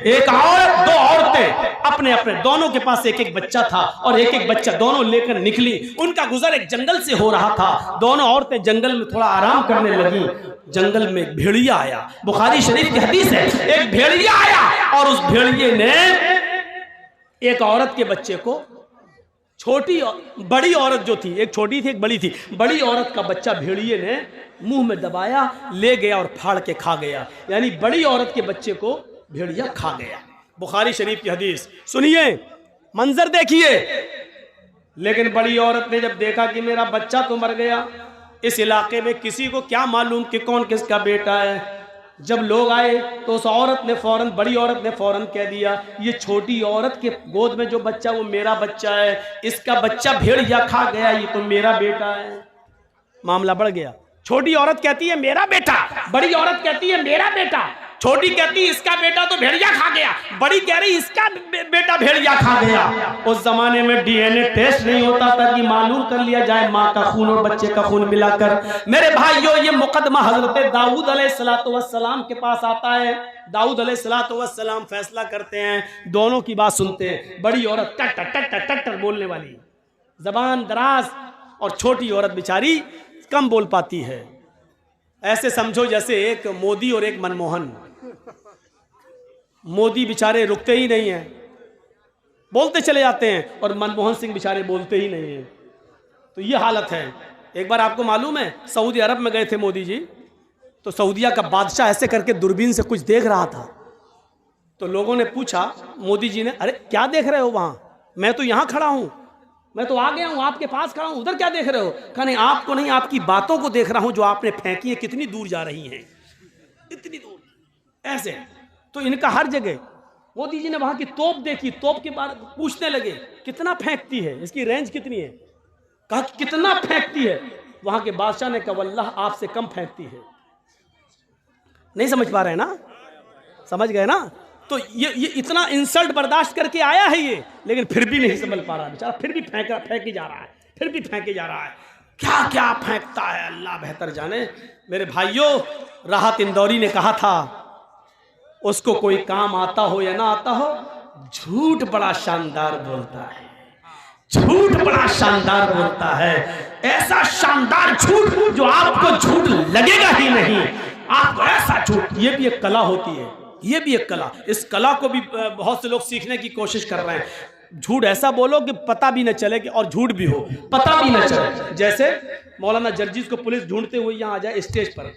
एक औरत, दो औरतें, अपने अपने दोनों के पास एक एक बच्चा था और एक एक बच्चा दोनों लेकर निकली। उनका गुजर एक जंगल से हो रहा था। दोनों औरतें जंगल में थोड़ा आराम करने लगी। जंगल में एक भेड़िया आया, बुखारी शरीफ की हदीस है। एक भेड़िया आया और उस भेड़िए ने एक औरत के बच्चे को, छोटी बड़ी औरत जो थी, एक छोटी थी एक बड़ी थी, बड़ी औरत का बच्चा भेड़िए ने मुंह में दबाया, ले गया और फाड़ के खा गया। यानी बड़ी औरत के बच्चे को भेड़िया खा गया। बुखारी शरीफ की हदीस। सुनिए, मंजर देखिए। लेकिन बड़ी औरत ने जब देखा कि मेरा बच्चा तो मर गया, इस इलाके में किसी को क्या मालूम कि कौन किसका बेटा है। जब लोग आए तो उस औरत ने फौरन, बड़ी औरत ने फौरन कह दिया, ये छोटी औरत के गोद में जो बच्चा वो मेरा बच्चा है, इसका बच्चा भेड़िया खा गया, ये तो मेरा बेटा है। मामला बढ़ गया। छोटी औरत कहती है मेरा बेटा, बड़ी औरत कहती है मेरा बेटा। छोटी कहती है इसका बेटा तो भेड़िया खा गया, बड़ी कह रही इसका बेटा भेड़िया खा गया। उस जमाने में डीएनए टेस्ट नहीं होता था कि मालूम कर लिया जाए माँ का खून और बच्चे का खून मिलाकर। मेरे भाइयों, ये मुकदमा हजरत दाऊद अलैहिस्सलाम के पास आता है। दाऊद अलैहिस्सलाम फैसला करते हैं, दोनों की बात सुनते हैं। बड़ी औरत टट टट टट टट बोलने वाली, जबान दराज, और छोटी औरत बेचारी कम बोल पाती है। ऐसे समझो जैसे एक मोदी और एक मनमोहन। मोदी बेचारे रुकते ही नहीं हैं, बोलते चले जाते हैं, और मनमोहन सिंह बेचारे बोलते ही नहीं हैं। तो ये हालत है। एक बार आपको मालूम है, सऊदी अरब में गए थे मोदी जी, तो सऊदिया का बादशाह ऐसे करके दूरबीन से कुछ देख रहा था। तो लोगों ने पूछा मोदी जी ने, अरे क्या देख रहे हो वहां? मैं तो यहां खड़ा हूं, मैं तो आ गया हूं, आपके पास खड़ा हूं, उधर क्या देख रहे हो? कहा नहीं, आपको नहीं, आपकी बातों को देख रहा हूं जो आपने फेंकी है, कितनी दूर जा रही हैं, इतनी दूर। ऐसे तो इनका हर जगह। मोदी जी ने वहां की तोप देखी, तोप के बारे में पूछने लगे कितना फेंकती है, इसकी रेंज कितनी है? कहा कितना फेंकती है? वहां के बादशाह ने कहा वल्लाह आपसे कम फेंकती है। नहीं समझ पा रहे हैं ना? समझ गए ना? तो ये इतना इंसल्ट बर्दाश्त करके आया है ये, लेकिन फिर भी नहीं संभल पा रहा बेचारा, फिर भी फेंके जा रहा है, फिर भी फेंके जा रहा है। क्या क्या फेंकता है अल्लाह बेहतर जाने। मेरे भाइयों, राहत इंदौरी ने कहा था, उसको कोई काम आता हो या ना आता हो, झूठ बड़ा शानदार बोलता है, झूठ बड़ा शानदार बोलता है। ऐसा शानदार झूठ जो आपको झूठ लगेगा ही नहीं, आपको ऐसा झूठ। ये भी एक कला होती है, ये भी एक कला। इस कला को भी बहुत से लोग सीखने की कोशिश कर रहे हैं। झूठ ऐसा बोलो कि पता भी न चले कि, और झूठ भी हो, पता भी न चले। जैसे मौलाना जर्जीस को पुलिस ढूंढते हुए यहाँ आ जाए, स्टेज पर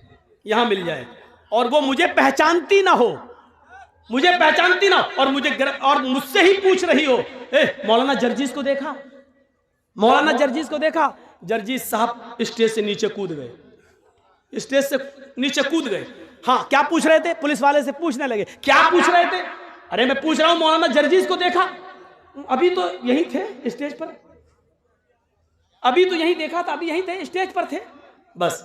यहाँ मिल जाए, और वो मुझे पहचानती ना हो, मुझे पहचानती ना, और मुझसे ही पूछ रही हो, मौलाना जर्जीस को देखा, मौलाना जर्जीस को देखा। जर्जीस साहब स्टेज से नीचे कूद गए, स्टेज से नीचे कूद गए। हाँ, क्या पूछ रहे थे? पुलिस वाले से पूछने लगे, क्या पूछ रहे थे? अरे मैं पूछ रहा हूं मौलाना जर्जीस को देखा? अभी तो यहीं थे स्टेज पर, अभी तो यहीं देखा था, अभी यहीं थे, स्टेज पर थे बस।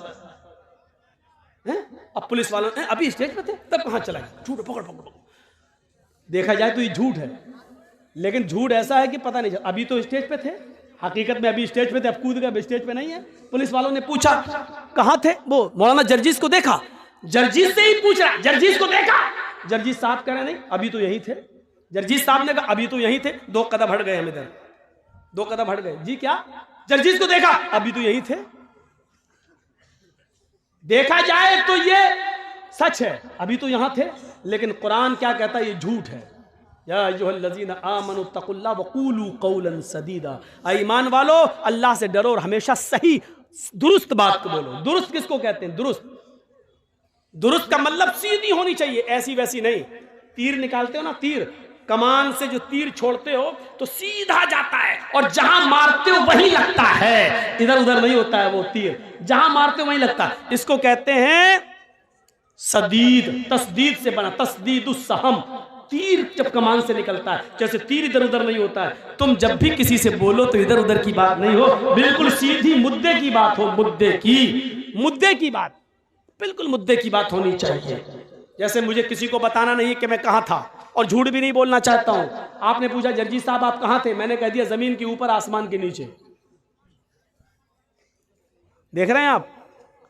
अब पुलिस वालों ने, अभी स्टेज पर थे, तब कहां चला गया? झूठ, पकड़ पकड़ पकड़। देखा जाए तो ये झूठ है, लेकिन झूठ ऐसा है कि पता नहीं चला। अभी तो स्टेज पे थे, हकीकत में अभी स्टेज पे थे, अब कूद गए, स्टेज पे नहीं है। पुलिस वालों ने पूछा कहां थे? वो मौलाना जर्जीस को देखा। जर्जीस से ही पूछ रहा, जर्जीस को देखा? जर्जीस साहब कह रहे नहीं, अभी तो यही थे। जर्जीस साहब ने कहा अभी तो यही थे, 2 कदम हट गए हम इधर, 2 कदम हट गए। जी क्या? जर्जीस को देखा? अभी तो यही थे। देखा जाए तो ये सच है, अभी तो यहां थे, लेकिन कुरान क्या कहता है? ये झूठ है। या अय्युहल्लज़ीना आमनु तक़ुल्लाह वक़ूलू क़ौलन सदीदा। ईमान वालो, अल्लाह से डरो और हमेशा सही दुरुस्त बात को बोलो। दुरुस्त किसको कहते हैं? दुरुस्त, दुरुस्त का मतलब सीधी होनी चाहिए, ऐसी वैसी नहीं। तीर निकालते हो ना, तीर, कमान से जो तीर छोड़ते हो तो सीधा जाता है, और जहां मारते हो वहीं लगता है, इधर उधर नहीं होता है वो तीर, जहां मारते हो वहीं लगता है। इसको कहते हैं सदीद, तस्दीद से बना, तस्दीदुस सहम। तीर जब कमान से निकलता है, जैसे तीर इधर उधर नहीं होता है। तुम जब भी किसी से बोलो तो इधर उधर की बात नहीं हो, बिल्कुल सीधी मुद्दे की बात हो, मुद्दे की बात, बिल्कुल मुद्दे की बात होनी चाहिए। जैसे मुझे किसी को बताना नहीं कि मैं कहां था, और झूठ भी नहीं बोलना चाहता हूं। आपने पूछा जर्जीस साहब आप कहां थे? मैंने कह दिया जमीन के ऊपर, आसमान के नीचे। देख रहे हैं आप?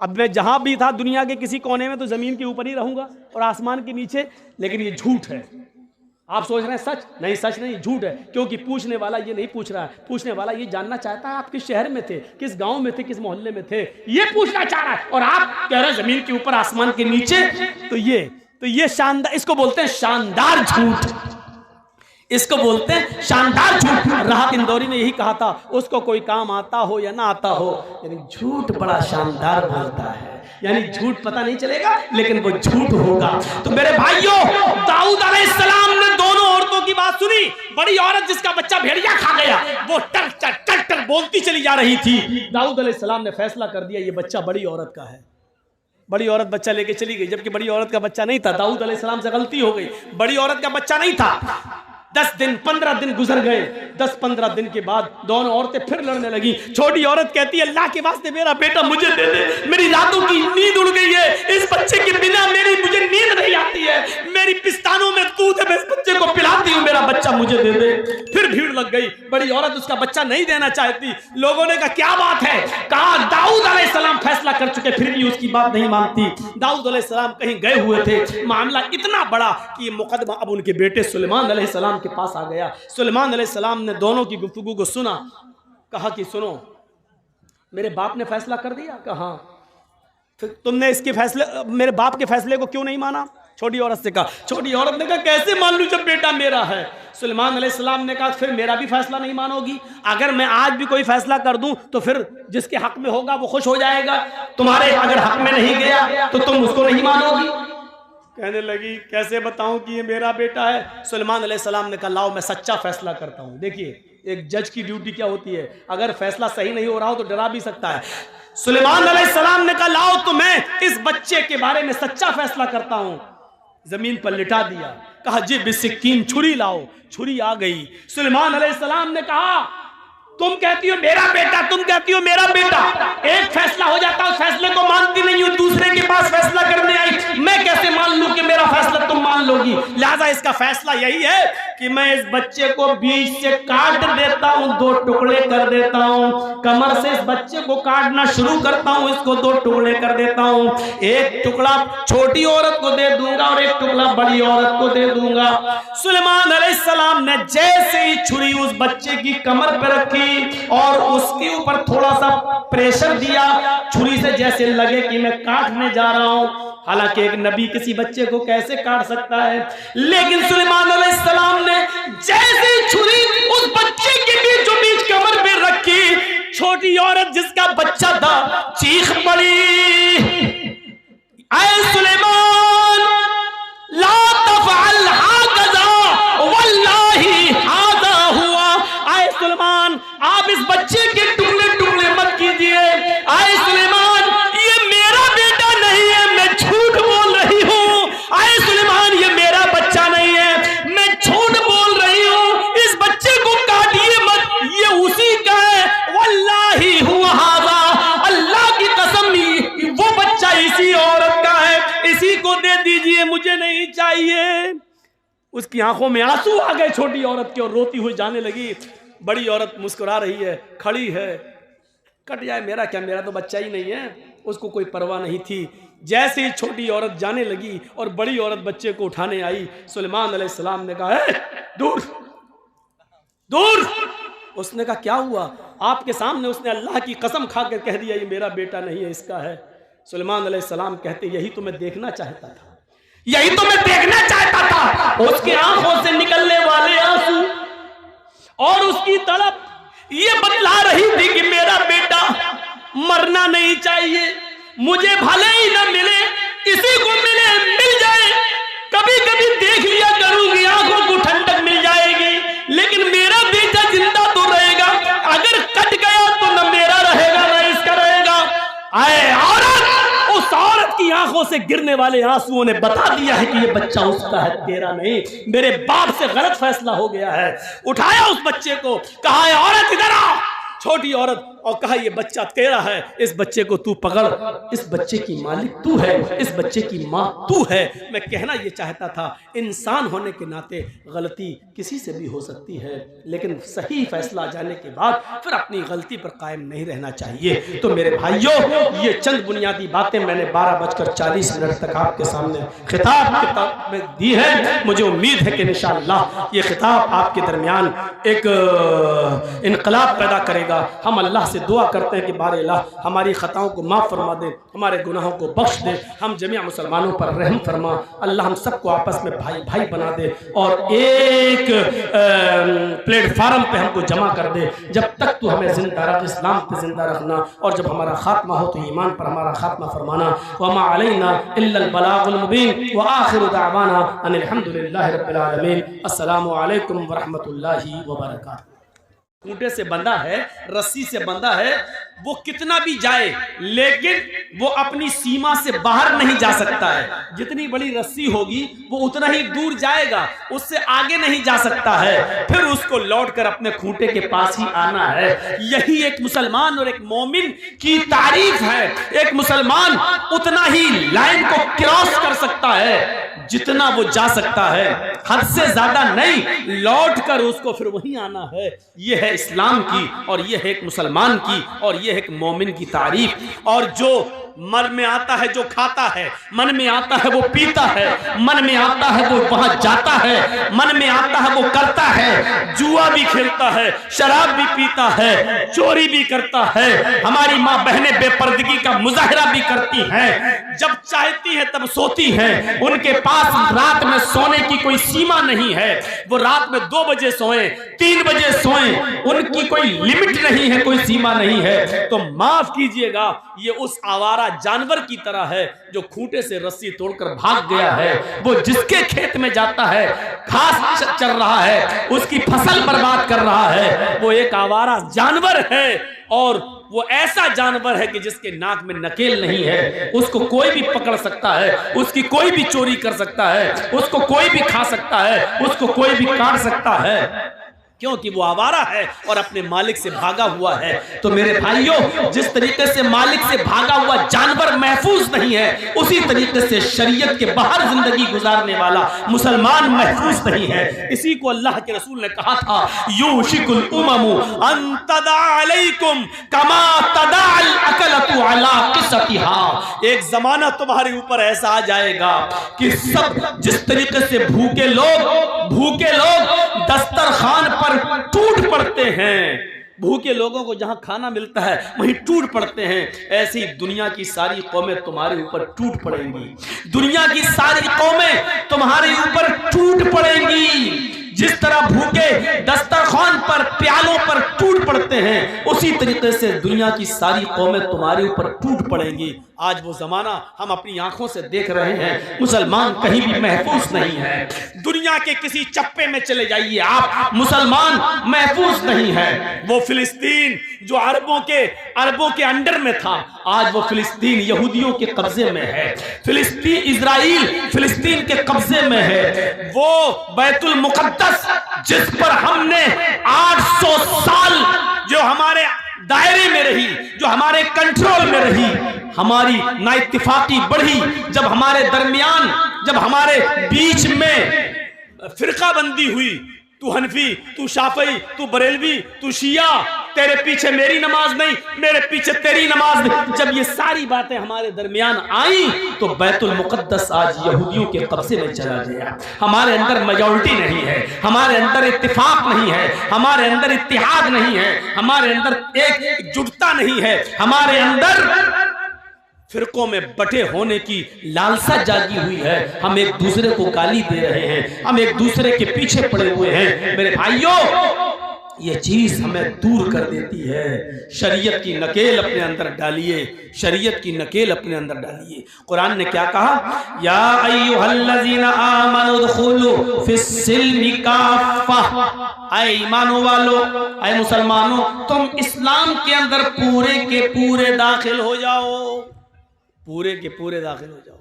अब मैं जहां भी था दुनिया के किसी कोने में, तो जमीन के ऊपर ही रहूंगा और आसमान के नीचे, लेकिन ये झूठ है। आप सोच रहे हैं सच नहीं, सच नहीं, झूठ है, क्योंकि पूछने वाला ये नहीं पूछ रहा है। पूछने वाला ये जानना चाहता है आप किस शहर में थे, किस गांव में थे, किस मोहल्ले में थे, ये पूछना चाह रहा है। और आप कह रहे हैं जमीन के ऊपर आसमान के नीचे। तो ये शानदार, इसको बोलते हैं शानदार झूठ, इसको बोलते हैं शानदार झूठ। राहत इंदौरी ने यही कहा था, उसको कोई काम आता हो या ना आता हो, यानी झूठ बड़ा शानदार बोलता है, यानी झूठ पता नहीं चलेगा लेकिन वो झूठ होगा। तो मेरे भाइयों, दाऊद अलैहिस्सलाम ने दोनों औरतों की बात सुनी। बड़ी औरत जिसका बच्चा भेड़िया खा गया, वो टर टर टर टर बोलती चली जा रही थी। दाऊद अलैहिस्सलाम ने फैसला कर दिया ये बच्चा बड़ी औरत का है। बड़ी औरत बच्चा लेके चली गई, जबकि बड़ी औरत का बच्चा नहीं था। दाऊद अलैहिस्सलाम से गलती हो गई, बड़ी औरत का बच्चा नहीं था। 10 दिन 15 दिन गुजर गए। 10-15 दिन के बाद दोनों औरतें फिर लड़ने लगी। छोटी औरत कहती है अल्लाह के वास्ते मेरा बेटा मुझे दे दे, मेरी रातों की नींद उड़ गई है, इस बच्चे के बिना मुझे नींद नहीं आती है, मेरी पिस्तानों में दूध है, मैं इस बच्चे को पिलाती हूँ, मेरा बच्चा मुझे दे दे। फिर भीड़ लग गई, बड़ी औरत उसका बच्चा नहीं देना चाहती। लोगों ने कहा क्या बात है, कहा दाऊद अलैहिस्सलाम फैसला कर चुके फिर भी उसकी बात नहीं मानती। दाऊद अलैहिस्सलाम कहीं गए हुए थे, मामला इतना बड़ा कि मुकदमा अब उनके बेटे सुलेमान अलैहिस्सलाम के पास आ गया। सुलेमान अलैहिस्सलाम ने दोनों की गुफ्तगू को सुना, कहा कि सुनो मेरे बाप ने फैसला कर दिया। कहा फिर तुमने इसके फैसले, मेरे बाप के फैसले को क्यों नहीं माना? छोटी औरत से कहा। छोटी औरत ने कहा कैसे मान लूं जब बेटा मेरा है? सुलेमान अलैहिस्सलाम ने कहा फिर मेरा भी फैसला नहीं मानोगी? अगर मैं आज भी कोई फैसला कर दूं तो फिर जिसके हक में होगा वो खुश हो जाएगा, तुम्हारे अगर हक में नहीं गया तो तुम उसको नहीं मानोगी। कहने लगी कैसे बताऊं कि ये मेरा बेटा है? सुलेमान अलैहिस्सलाम ने कहा लाओ मैं सच्चा फैसला करता हूं। देखिए एक जज की ड्यूटी क्या होती है, अगर फैसला सही नहीं हो रहा हो तो डरा भी सकता है। सुलेमान अलैहिस्सलाम ने कहा लाओ तो मैं इस बच्चे के बारे में सच्चा फैसला करता हूं। जमीन पर लिटा दिया, कहा जी बिस्किन छुरी लाओ। छुरी आ गई। सुलेमान अलैहिस्सलाम ने कहा तुम कहती हो मेरा बेटा, तुम कहती हो मेरा बेटा, एक फैसला हो जाता उस फैसले को मानती नहीं हो, दूसरे के पास फैसला करने आई, मैं कैसे मान लूं कि मेरा फैसला तुम मान लोगी? लिहाजा इसका फैसला यही है कि मैं इस बच्चे को बीच से काट देता हूं, 2 टुकड़े कर देता हूं, कमर से इस बच्चे को काटना शुरू करता हूं, इसको 2 टुकड़े कर देता हूं, एक टुकड़ा छोटी औरत को दे दूंगा और एक टुकड़ा बड़ी औरत को दे दूंगा। सुलेमान अलैहिस्सलाम ने जैसे ही छुरी उस बच्चे की कमर पर रखी और उसके ऊपर थोड़ा सा प्रेशर दिया, छुरी से जैसे लगे कि मैं काटने जा रहा हूं। हालांकि एक नबी किसी बच्चे को कैसे काट सकता है, लेकिन सुलेमान अलैहिस्सलाम ने जैसे छुरी उस बच्चे के बीचों बीच कमर पे रखी, छोटी औरत जिसका बच्चा था चीख पड़ी, ऐ सुलेमान ला तफअल हाकज़ा वल्लाही हाज़ा हुआ। ऐ सुलेमान आप इस बच्चे के टुकड़े टुकड़े मत कीजिए। ऐ सुलेमान ये मेरा बेटा नहीं है, मैं झूठ बोल रही हूँ। ऐ सुलेमान ये मेरा बच्चा नहीं है, मैं झूठ बोल रही हूँ, इस बच्चे को काटिए मत, ये उसी का है। वल्लाही हुआ हाज़ा, अल्लाह की कसम वो बच्चा इसी औरत का है, इसी को दे दीजिए, मुझे नहीं चाहिए। उसकी आंखों में आंसू आ गए छोटी औरत के और रोती हुई जाने लगी। बड़ी औरत मुस्कुरा रही है, खड़ी है, कट जाए मेरा क्या, मेरा तो बच्चा ही नहीं है, उसको कोई परवाह नहीं थी। जैसे ही छोटी औरत जाने लगी और बड़ी औरत बच्चे को उठाने आई, सुलेमान अलैहिस्सलाम ने कहा दूर दूर। उसने कहा क्या हुआ? आपके सामने उसने अल्लाह की कसम खा कर कह दिया ये मेरा बेटा नहीं है, इसका है। सुलेमान अलैहिस्सलाम कहते यही तो मैं देखना चाहता था, यही तो मैं देखना चाहता था। उसके आंखों से निकलने वाले आंसू और उसकी तड़प ये बतला रही थी कि मेरा बेटा मरना नहीं चाहिए, मुझे भले ही न मिले, किसी को मिले, मिल जाए, कभी कभी देख लिया करूंगी, आंखों को ठंडक मिल जाएगी, लेकिन मेरा बेटा जिंदा तो रहेगा, अगर कट गया तो न मेरा रहेगा न इसका रहेगा। आए औरत, उस औरत की आंखों से गिरने वाले आंसुओं ने बता दिया है कि ये बच्चा उसका है, तेरा नहीं। मेरे बाप से गलत फैसला हो गया है। उठाया उस बच्चे को, कहा औरत इधर आओ। छोटी औरत, और कहा ये बच्चा तेरा है, इस बच्चे को तू पकड़, इस बच्चे की मालिक तू है, इस बच्चे की माँ तू है। मैं कहना ये चाहता था, इंसान होने के नाते गलती किसी से भी हो सकती है, लेकिन सही फैसला जाने के बाद फिर अपनी गलती पर कायम नहीं रहना चाहिए। तो मेरे भाइयों, ये चंद बुनियादी बातें मैंने 12:40 तक आपके सामने खिताब में दी है। मुझे उम्मीद है कि इंशाअल्लाह ये खिताब आपके दरमियान एक इनकलाब पैदा करेगा। हम अल्लाह से दुआ करते हैं कि बारे अल्लाह हमारी ख़ताओं को माफ़ फरमा दे, हमारे गुनाहों को बख्श दे, हम जमीआ मुसलमानों पर रहम फरमा। अल्लाह हम सबको आपस में भाई भाई बना दे और एक प्लेटफार्म पे हमको जमा कर दे। जब तक तू हमें जिंदा रख, इस्लाम पे जिंदा रखना, और जब हमारा खात्मा हो तो ईमान पर हमारा खात्मा फरमाना। वमा अलैना इल्लल बलागुल मुबीन व आखिरु दावाना अनिल हम्दुलिल्लाहि रब्बिल आलमीन। अस्सलामु अलैकुम व रहमतुल्लाहि व बरकातहू। खूंटे से बंधा है, रस्सी से बंधा है, वो कितना भी जाए लेकिन वो अपनी सीमा से बाहर नहीं जा सकता है। जितनी बड़ी रस्सी होगी वो उतना ही दूर जाएगा, उससे आगे नहीं जा सकता है, फिर उसको लौटकर अपने खूंटे के पास ही आना है। यही एक मुसलमान और एक मोमिन की तारीफ है। एक मुसलमान उतना ही लाइन को क्रॉस कर सकता है जितना वो जा सकता है, हद से ज्यादा नहीं, लौट कर उसको फिर वहीं आना है। यह है इस्लाम की, और यह है एक मुसलमान की, और यह है एक मोमिन की तारीफ। और जो मन में आता है जो खाता है, मन में आता है वो पीता है, मन में आता है वो वहां जाता है, मन में आता है वो करता है, जुआ भी खेलता है, शराब भी पीता है, चोरी भी करता है, हमारी माँ बहनें बेपर्दगी का मुजाहरा भी करती हैं, जब चाहती है तब सोती हैं, उनके पास रात में सोने की कोई सीमा नहीं है, वो रात में 2 बजे सोए, 3 बजे सोए, उनकी कोई लिमिट नहीं है, कोई सीमा नहीं है। तो माफ कीजिएगा, ये उस आवारा जानवर की तरह है जो खूंटे से रस्सी तोड़कर भाग गया है। वो जिसके खेत में जाता है, घास चर रहा है, उसकी फसल बर्बाद कर रहा है, वो एक आवारा जानवर है। और वो ऐसा जानवर है कि जिसके नाक में नकेल नहीं है, उसको कोई भी पकड़ सकता है, उसकी कोई भी चोरी कर सकता है, उसको कोई भी खा सकता है, उसको कोई भी काट सकता है, क्योंकि वो आवारा है और अपने मालिक से भागा हुआ है। तो मेरे भाइयों, जिस तरीके से मालिक से भागा हुआ जानवर महफूज नहीं है, उसी तरीके से शरीयत के बाहर जिंदगी गुजारने वाला मुसलमान महफूज नहीं है। इसी को अल्लाह के रसूल ने कहा था, यूशिकुल उममु अन तदा अलैकुम कमा तदाल अकलतु अला क़िसतिहा। एक जमाना तुम्हारे ऊपर ऐसा आ जाएगा कि सब जिस तरीके से भूखे लोग दस्तरखान पर टूट पड़ते हैं, भूखे लोगों को जहां खाना मिलता है वहीं टूट पड़ते हैं, ऐसी दुनिया की सारी कौमें तुम्हारे ऊपर टूट पड़ेंगी। दुनिया की सारी कौमें तुम्हारे ऊपर टूट पड़ेंगी। जिस तरह भूखे दस्तरखान पर, प्यालों पर टूट पड़ते हैं, उसी तरीके से दुनिया की सारी कौमें तुम्हारे ऊपर टूट पड़ेंगी। आज वो जमाना हम अपनी आंखों से देख रहे हैं। मुसलमान कहीं भी महफूज नहीं है। दुनिया के किसी चप्पे में चले जाइए आप, मुसलमान महफूज नहीं है। वो फिलिस्तीन जो अरबों के अंडर में था, आज वो फिलिस्तीन यहूदियों के कब्जे में है। फिलिस्तीन, इजराइल फिलिस्तीन के कब्जे में है। वो बैतुल मुकद्दस जिस पर हमने 800 साल जो हमारे दायरे में रही, जो हमारे कंट्रोल में रही, हमारी नाइत्तिफाकी बढ़ी, जब हमारे दरमियान, जब हमारे बीच में फिरकाबंदी हुई, तू हनफी, तू शाफई, तू बरेलवी, तू शिया, तेरे पीछे मेरी नमाज नहीं, मेरे पीछे तेरी नमाज नहीं, जब ये सारी बातें हमारे दरमियान आई तो बैतुल मुकद्दस आज यहूदियों के कब्जे में चला गया। हमारे अंदर मेजॉरिटी नहीं है, हमारे अंदर इत्तिफाक नहीं है, हमारे अंदर इत्तिहाद नहीं है, हमारे अंदर एकजुटता नहीं है, हमारे अंदर फिरकों में बटे होने की लालसा जागी हुई है। हम एक दूसरे को गाली दे रहे हैं, हम एक दूसरे के पीछे पड़े हुए हैं। मेरे भाइयों, ये चीज हमें दूर कर देती है। शरीयत की नकेल अपने अंदर डालिए, शरीयत की नकेल अपने अंदर डालिए। कुरान ने क्या कहा, या अय्युहल्लज़ीना आमनु दुखुलू फिस्सिल्मि काफ़ा, ऐ ईमानो वालो, ऐ मुसलमानों, तुम इस्लाम के अंदर पूरे के पूरे दाखिल हो जाओ, पूरे के पूरे दाखिल हो जाओ।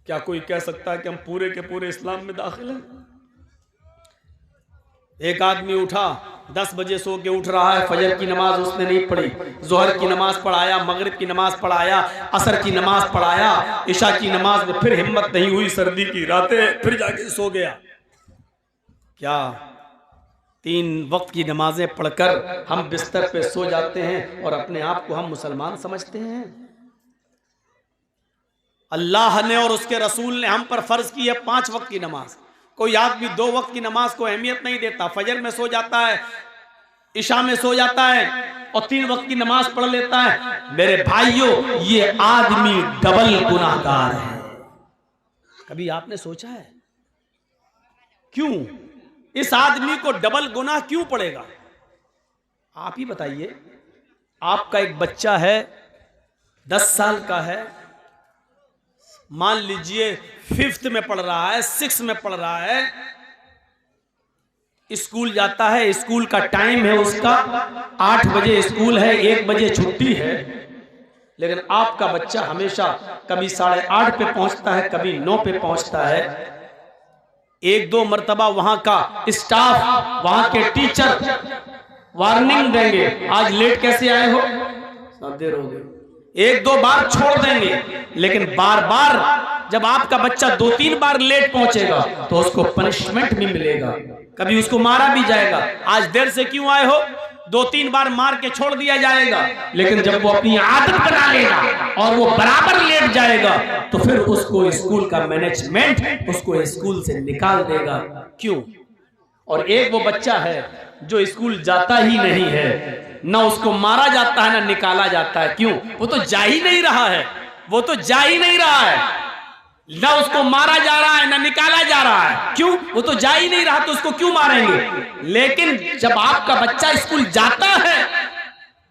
क्या कोई कह सकता है कि हम पूरे के पूरे इस्लाम में दाखिल हैं? एक आदमी उठा 10 बजे सो के उठ रहा है, फजर की नमाज उसने नहीं पढ़ी, जोहर की नमाज पढ़ाया, मगरिब की नमाज पढ़ाया, असर की नमाज पढ़ाया, इशा की नमाज में फिर हिम्मत नहीं हुई, सर्दी की रातें, फिर जाके सो गया। क्या 3 वक्त की नमाजें पढ़कर हम बिस्तर पे सो जाते हैं और अपने आप को हम मुसलमान समझते हैं? अल्लाह ने और उसके रसूल ने हम पर फर्ज की है 5 वक्त की नमाज। कोई आदमी 2 वक्त की नमाज को अहमियत नहीं देता, फजर में सो जाता है, इशा में सो जाता है और 3 वक्त की नमाज पढ़ लेता है। मेरे भाइयों, ये आदमी डबल गुनाहगार है। कभी आपने सोचा है क्यों इस आदमी को डबल गुनाह क्यों पड़ेगा? आप ही बताइए। आपका एक बच्चा है, 10 साल का है, मान लीजिए 5th में पढ़ रहा है, 6th में पढ़ रहा है, स्कूल जाता है, स्कूल का टाइम है उसका 8 बजे स्कूल है, 1 बजे छुट्टी है, लेकिन आपका बच्चा हमेशा कभी 8:30 पे पहुंचता है, कभी 9 पे पहुंचता है। 1-2 मर्तबा वहां का स्टाफ, वहां के टीचर वार्निंग देंगे, आज लेट कैसे आए हो, सब देर हो गई, 1-2 बार छोड़ देंगे, लेकिन बार बार जब आपका बच्चा 2-3 बार लेट पहुंचेगा तो उसको पनिशमेंट भी मिलेगा, कभी उसको मारा भी जाएगा। आज देर से क्यों आए हो, 2-3 बार मार के छोड़ दिया जाएगा, लेकिन जब वो अपनी आदत बना लेगा और वो बराबर लेट जाएगा तो फिर उसको स्कूल का मैनेजमेंट उसको स्कूल से निकाल देगा। क्यों? और एक वो बच्चा है जो स्कूल जाता ही नहीं है, ना उसको मारा जाता है ना निकाला जाता है। क्यों? वो तो जा ही नहीं रहा है, वो तो जा ही नहीं रहा है, ना उसको मारा जा रहा है ना निकाला जा रहा है। क्यों? वो तो जा ही नहीं रहा, तो उसको क्यों मारेंगे? लेकिन जब आपका बच्चा स्कूल जाता है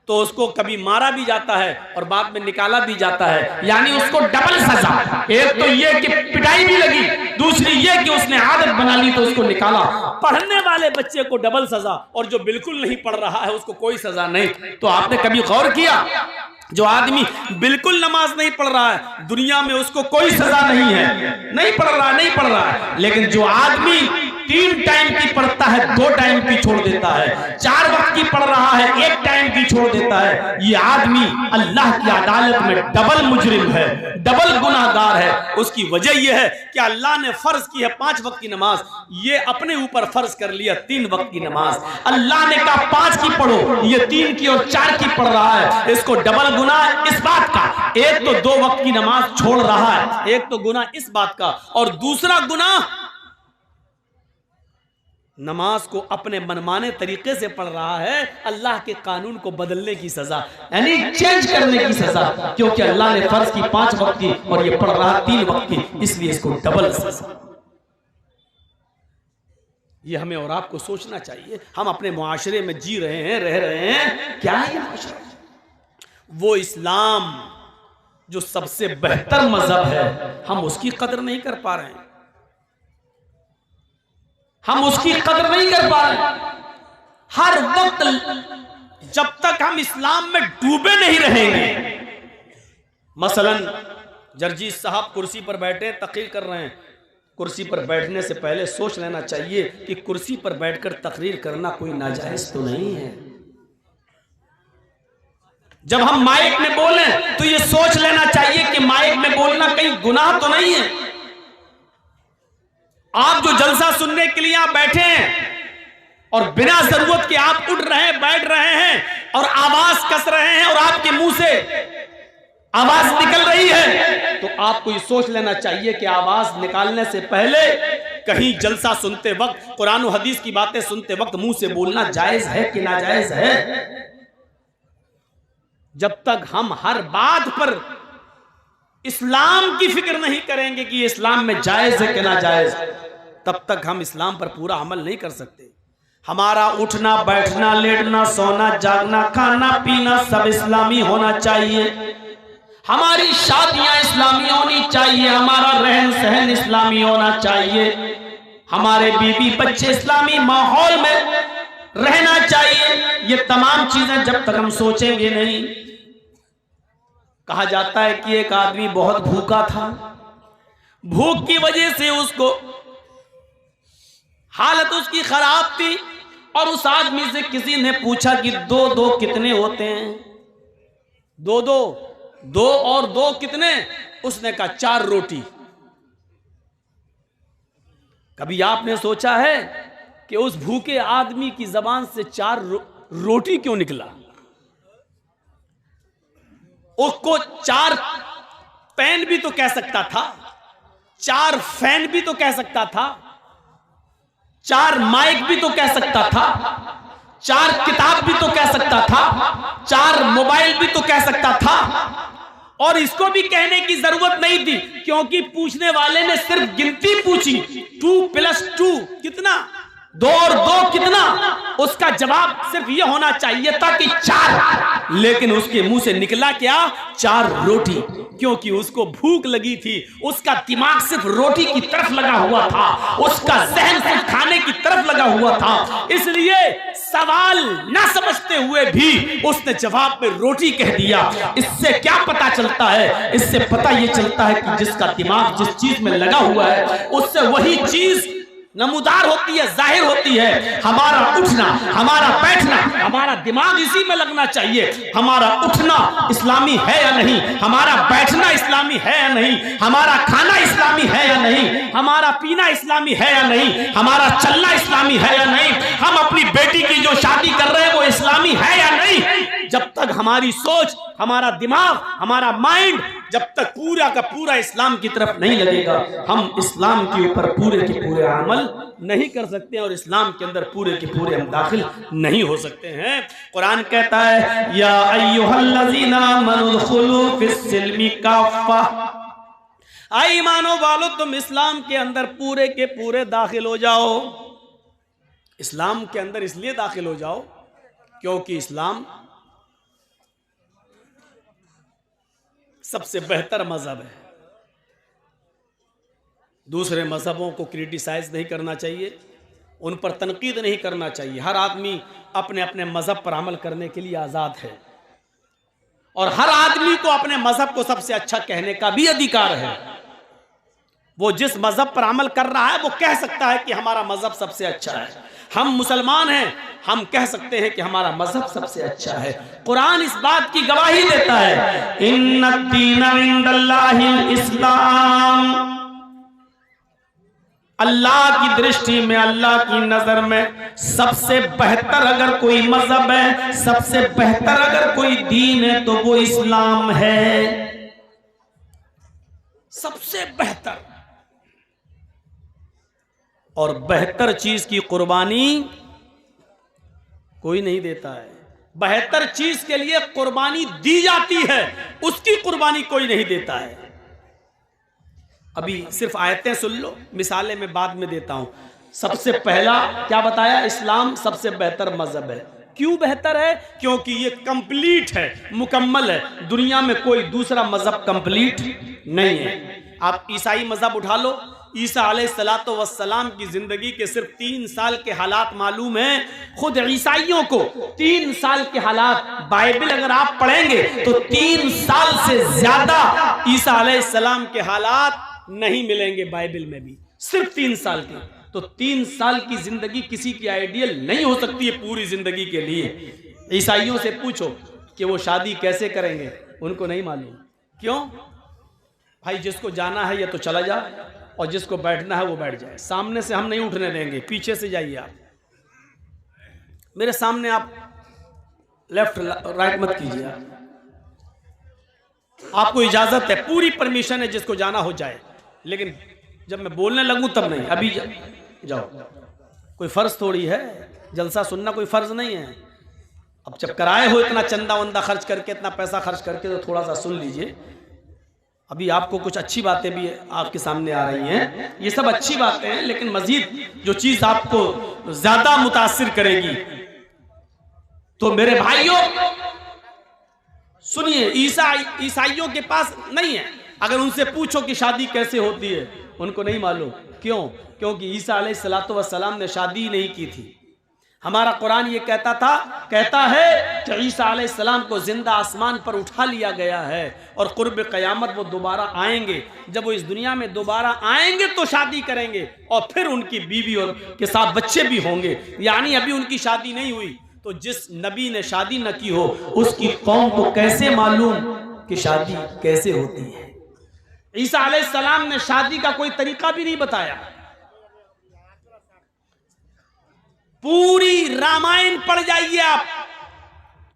तो उसको कभी मारा भी जाता है और बाद में निकाला भी जाता है, यानी उसको डबल सजा। एक तो ये कि पिटाई भी लगी, दूसरी ये कि उसने आदत बना ली तो उसको निकाला। पढ़ने वाले बच्चे को डबल सजा और जो बिल्कुल नहीं पढ़ रहा है उसको कोई सजा नहीं। तो आपने कभी गौर किया, जो आदमी बिल्कुल नमाज नहीं पढ़ रहा है दुनिया में उसको कोई सजा नहीं है, नहीं पढ़ रहा है, लेकिन जो आदमी 3 टाइम की पढ़ता है 2 टाइम की छोड़ देता है, 4 वक्त की पढ़ रहा है 1 टाइम की छोड़ देता है, ये आदमी अल्लाह की अदालत में डबल मुजरिम है, डबल गुनाहगार है। उसकी वजह यह है कि अल्लाह ने फर्ज की है 5 वक्त की नमाज, ये अपने ऊपर फर्ज कर लिया 3 वक्त की नमाज। अल्लाह ने कहा 5 की पढ़ो, ये 3 की और 4 की पढ़ रहा है, इसको डबल गुनाह इस बात का, एक तो 2 वक्त की नमाज छोड़ रहा है, एक तो गुनाह इस बात का, और दूसरा गुनाह नमाज को अपने मनमाने तरीके से पढ़ रहा है, अल्लाह के कानून को बदलने की सजा, यानी चेंज करने की सजा, क्योंकि अल्लाह ने फर्ज की 5 वक्त की और ये पढ़ रहा 3 वक्त की, इसलिए इसको डबल सजा। ये हमें और आपको सोचना चाहिए। हम अपने मुआशरे में जी रहे हैं, रह रहे हैं, क्या है मुआशरा? वो इस्लाम जो सबसे बेहतर मजहब है, हम उसकी कदर नहीं कर पा रहे हैं, हम उसकी कदर नहीं कर पा रहे। हर वक्त जब तक हम इस्लाम में डूबे नहीं रहेंगे, मसलन जर्जीस साहब कुर्सी पर बैठे तकरीर कर रहे हैं, कुर्सी पर बैठने से पहले सोच लेना चाहिए कि कुर्सी पर बैठकर तकरीर करना कोई नाजायज तो नहीं है। जब हम माइक में बोलें तो ये सोच लेना चाहिए कि माइक में बोलना कहीं गुनाह तो नहीं है। आप जो जलसा सुनने के लिए आप बैठे हैं और बिना जरूरत के आप उठ रहे हैं, बैठ रहे हैं और आवाज कस रहे हैं और आपके मुंह से आवाज निकल रही है, तो आपको ये सोच लेना चाहिए कि आवाज निकालने से पहले कहीं जलसा सुनते वक्त, कुरान और हदीस की बातें सुनते वक्त मुंह से बोलना जायज है कि नाजायज है। जब तक हम हर बात पर इस्लाम की फिक्र नहीं करेंगे कि इस्लाम में जायज है कि नाजायज, तब तक हम इस्लाम पर पूरा अमल नहीं कर सकते। हमारा उठना, बैठना, लेटना, सोना, जागना, खाना, पीना सब इस्लामी होना चाहिए। हमारी शादियां इस्लामी होनी चाहिए, हमारा रहन सहन इस्लामी होना चाहिए, हमारे बीवी बच्चे इस्लामी माहौल में रहना चाहिए। ये तमाम चीजें जब तक हम सोचेंगे नहीं। कहा जाता है कि एक आदमी बहुत भूखा था, भूख की वजह से उसको हालत उसकी खराब थी, और उस आदमी से किसी ने पूछा कि दो दो कितने होते हैं? दो दो, दो और दो कितने? उसने कहा 4 रोटी। कभी आपने सोचा है कि उस भूखे आदमी की जबान से 4 रोटी क्यों निकला? उसको 4 पेन भी तो कह सकता था, 4 फैन भी तो कह सकता था, 4 माइक भी तो कह सकता था, 4 किताब भी तो कह सकता था, 4 मोबाइल भी तो कह सकता था। और इसको भी कहने की जरूरत नहीं थी, क्योंकि पूछने वाले ने सिर्फ गिनती पूछी, 2 + 2 कितना, 2 और 2 कितना। उसका जवाब सिर्फ यह होना चाहिए था कि 4, लेकिन उसके मुंह से निकला क्या? 4 रोटी, क्योंकि उसको भूख लगी थी। उसका दिमाग सिर्फ रोटी की तरफ लगा हुआ था, उसका जहन सिर्फ खाने की तरफ लगा हुआ था। इसलिए सवाल ना समझते हुए भी उसने जवाब में रोटी कह दिया। इससे क्या पता चलता है? इससे पता यह चलता है कि जिसका दिमाग जिस चीज में लगा हुआ है उससे वही चीज नमूदार होती है, जाहिर होती है। हमारा उठना, हमारा बैठना, हमारा दिमाग इसी में लगना चाहिए। हमारा उठना इस्लामी है या नहीं, हमारा बैठना इस्लामी है या नहीं, हमारा खाना इस्लामी है या नहीं, हमारा पीना इस्लामी है या नहीं, हमारा चलना इस्लामी है या नहीं, हम अपनी बेटी की जो शादी कर रहे हैं वो इस्लामी है या नहीं। जब तक हमारी सोच, हमारा दिमाग, हमारा माइंड जब तक पूरा का पूरा इस्लाम की तरफ नहीं लगेगा, हम इस्लाम के ऊपर पूरे के पूरे अमल नहीं कर सकते और इस्लाम के अंदर पूरे के पूरे हम दाखिल नहीं हो सकते हैं। कुरान कहता है, या अय्युहल्लज़ीना आमनू उदखुलू फिस्सिल्मि काफ़ा, आई ईमानो वालो तुम इस्लाम के अंदर पूरे के पूरे दाखिल हो जाओ। इस्लाम के अंदर इसलिए दाखिल हो जाओ क्योंकि इस्लाम सबसे बेहतर मजहब है। दूसरे मजहबों को क्रिटिसाइज नहीं करना चाहिए, उन पर तनकीद नहीं करना चाहिए। हर आदमी अपने अपने मजहब पर अमल करने के लिए आज़ाद है और हर आदमी को अपने मजहब को सबसे अच्छा कहने का भी अधिकार है। वो जिस मजहब पर अमल कर रहा है वो कह सकता है कि हमारा मजहब सबसे अच्छा है। हम मुसलमान हैं, हम कह सकते हैं कि हमारा मजहब सबसे अच्छा है। कुरान इस बात की गवाही देता है, इन्नद्दीन इंदल्लाहिल इस्लाम, अल्लाह की दृष्टि में, अल्लाह की नजर में सबसे बेहतर अगर कोई मजहब है, सबसे बेहतर अगर कोई दीन है तो वो इस्लाम है। सबसे बेहतर और बेहतर चीज की कुर्बानी कोई नहीं देता है। बेहतर चीज के लिए कुर्बानी दी जाती है, उसकी कुर्बानी कोई नहीं देता है। अभी सिर्फ आयतें सुन लो, मिसालें मैं बाद में देता हूं। सबसे पहला क्या बताया? इस्लाम सबसे बेहतर मजहब है। क्यों बेहतर है? क्योंकि ये कंप्लीट है, मुकम्मल है। दुनिया में कोई दूसरा मजहब कंप्लीट नहीं है। आप ईसाई मजहब उठा लो, ईसा अलैहिस्सलातो वस्सलाम की जिंदगी के सिर्फ 3 साल के हालात मालूम हैं। खुद ईसाइयों को 3 साल के हालात, बाइबल अगर आप पढ़ेंगे तो 3 साल से ज्यादा ईसा अलैहिस्सलाम के हालात नहीं मिलेंगे बाइबल में भी, सिर्फ 3 साल की। तो 3 साल की जिंदगी किसी की आइडियल नहीं हो सकती है पूरी जिंदगी के लिए। ईसाइयों से पूछो कि वो शादी कैसे करेंगे, उनको नहीं मालूम। क्यों भाई? जिसको जाना है या तो चला जाए और जिसको बैठना है वो बैठ जाए। सामने से हम नहीं उठने देंगे, पीछे से जाइए आप। मेरे सामने आप लेफ्ट राइट मत कीजिए। आपको इजाजत है, पूरी परमिशन है, जिसको जाना हो जाए। लेकिन जब मैं बोलने लगूं तब नहीं। अभी जाओ, कोई फर्ज थोड़ी है, जलसा सुनना कोई फर्ज नहीं है। अब जब कराए हो इतना चंदा वंदा खर्च करके, इतना पैसा खर्च करके, तो थोड़ा सा सुन लीजिए। अभी आपको कुछ अच्छी बातें भी आपके सामने आ रही हैं, ये सब अच्छी बातें हैं, लेकिन मजीद जो चीज आपको ज्यादा मुतासिर करेगी, तो मेरे भाइयों सुनिए, ईसाइयों के पास नहीं है। अगर उनसे पूछो कि शादी कैसे होती है, उनको नहीं मालूम। क्यों? क्योंकि ईसा अलैहिस्सलातो वस्सलाम ने शादी नहीं की थी। हमारा कुरान ये कहता है कि ईसा अलैहिस्सलाम को जिंदा आसमान पर उठा लिया गया है और कुर्ब क़यामत वो दोबारा आएंगे। जब वो इस दुनिया में दोबारा आएंगे तो शादी करेंगे और फिर उनकी बीवी और के साथ बच्चे भी होंगे। यानी अभी उनकी शादी नहीं हुई, तो जिस नबी ने शादी न की हो उसकी कौम को कैसे मालूम कि शादी कैसे होती है। ईसा अलैहिस्सलाम ने शादी का कोई तरीका भी नहीं बताया। पूरी रामायण पढ़ जाइए आप,